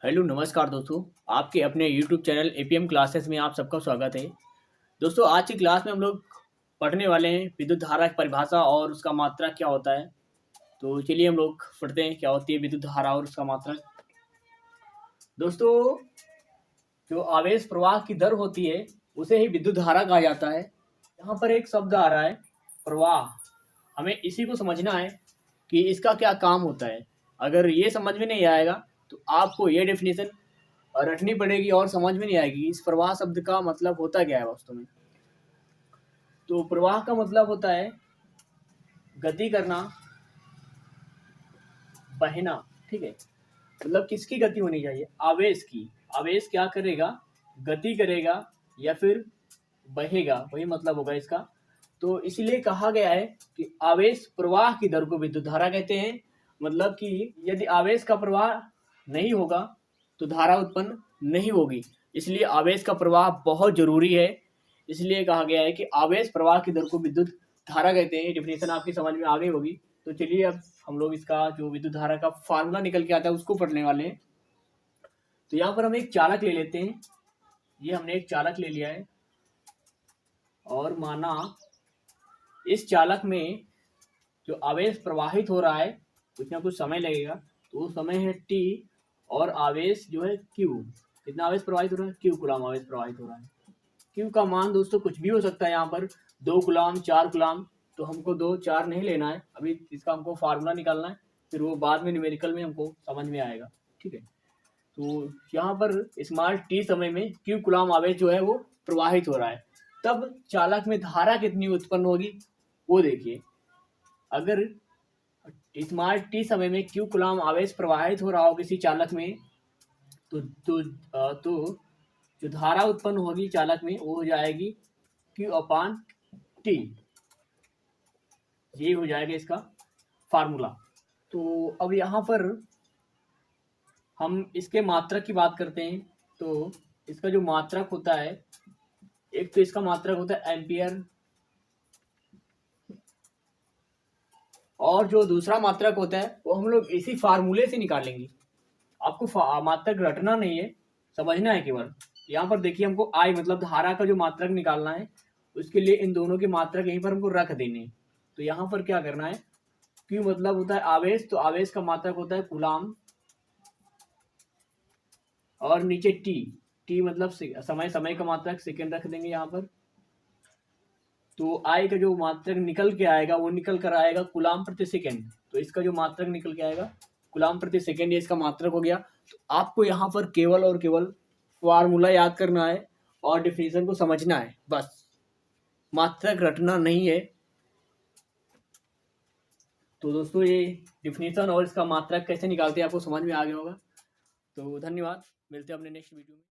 Hello नमस्कार दोस्तों। आपके अपने यूट्यूब चैनल एपीएम क्लासेस में आप सबका स्वागत है। दोस्तों आज की क्लास में हम लोग पढ़ने वाले हैं विद्युत धारा की परिभाषा और उसका मात्रक क्या होता है। तो चलिए हम लोग पढ़ते हैं क्या होती है विद्युत धारा और उसका मात्रक। दोस्तों जो आवेश प्रवाह की दर होती है उसे ही विद्युत धारा कहा जाता है। यहाँ पर एक शब्द आ रहा है प्रवाह, हमें इसी को समझना है कि इसका क्या काम होता है। अगर ये समझ में नहीं आएगा तो आपको ये डेफिनेशन रटनी पड़ेगी और समझ में नहीं आएगी इस प्रवाह शब्द का मतलब होता क्या है वास्तव में। तो प्रवाह का मतलब होता है गति करना, बहना। ठीक है, मतलब किसकी गति होनी चाहिए? आवेश की। आवेश क्या करेगा? गति करेगा या फिर बहेगा, वही मतलब होगा इसका। तो इसलिए कहा गया है कि आवेश प्रवाह की दर को विद्युत धारा कहते हैं। मतलब कि यदि आवेश का प्रवाह नहीं होगा तो धारा उत्पन्न नहीं होगी, इसलिए आवेश का प्रवाह बहुत जरूरी है। इसलिए कहा गया है कि आवेश प्रवाह की दर को विद्युत धारा कहते हैं। डेफिनेशन आपकी समझ में आ गई होगी। तो चलिए अब हम लोग इसका जो विद्युत धारा का फार्मूला निकल के आता है उसको पढ़ने वाले हैं। तो यहाँ पर हम एक चालक ले लेते हैं। ये हमने एक चालक ले लिया है और माना इस चालक में जो आवेश प्रवाहित हो रहा है कुछ ना कुछ समय लगेगा, तो वो समय है t और आवेश जो है q। कितना आवेश प्रवाहित हो रहा है? q कूलाम आवेश प्रवाहित हो रहा है। q का मान दोस्तों कुछ भी हो सकता है, यहाँ पर 2 कूलाम 4 कूलाम। तो हमको 2 4 नहीं लेना है, अभी इसका हमको फार्मूला निकालना है, फिर वो बाद में न्यूमेरिकल में हमको समझ में आएगा। ठीक है, तो यहाँ पर स्मॉल t समय में q कूलाम आवेश जो है वो प्रवाहित हो रहा है। तब चालक में धारा कितनी उत्पन्न होगी वो देखिए। अगर स्मॉल t समय में q कूलाम आवेश प्रवाहित हो रहा हो किसी चालक में तो जो धारा उत्पन्न होगी चालक में वो हो जाएगी Q/T। ये हो जाएगा इसका फार्मूला। तो अब यहाँ पर हम इसके मात्रक की बात करते हैं। तो इसका जो मात्रक होता है, एक तो इसका मात्रक होता है एम्पियर और जो दूसरा मात्रक होता है वो हम लोग इसी फार्मूले से निकालेंगे। आपको मात्रक रटना नहीं है, समझना है केवल। यहाँ पर देखिए हमको आई मतलब धारा का जो मात्रक निकालना है, उसके लिए इन दोनों के मात्रक यहीं पर हमको रख देने। तो यहाँ पर क्या करना है, Q मतलब होता है आवेश, तो आवेश का मात्रक होता है कूलाम और नीचे T मतलब समय, समय का मात्रक सेकेंड रख देंगे यहाँ पर। तो आई का जो मात्रक निकल के आएगा वो निकल कर आएगा कूलाम प्रति सेकेंड। तो इसका जो मात्रक निकल के आएगा कूलाम प्रति सेकेंड, ये इसका मात्रक हो गया। तो आपको यहाँ पर केवल और केवल फार्मूला याद करना है और डिफिनीशन को समझना है, बस मात्रक रटना नहीं है। तो दोस्तों ये डिफिनीशन और इसका मात्रक कैसे निकालते हैं आपको समझ में आ गया होगा। तो धन्यवाद, मिलते हैं अपने नेक्स्ट वीडियो में।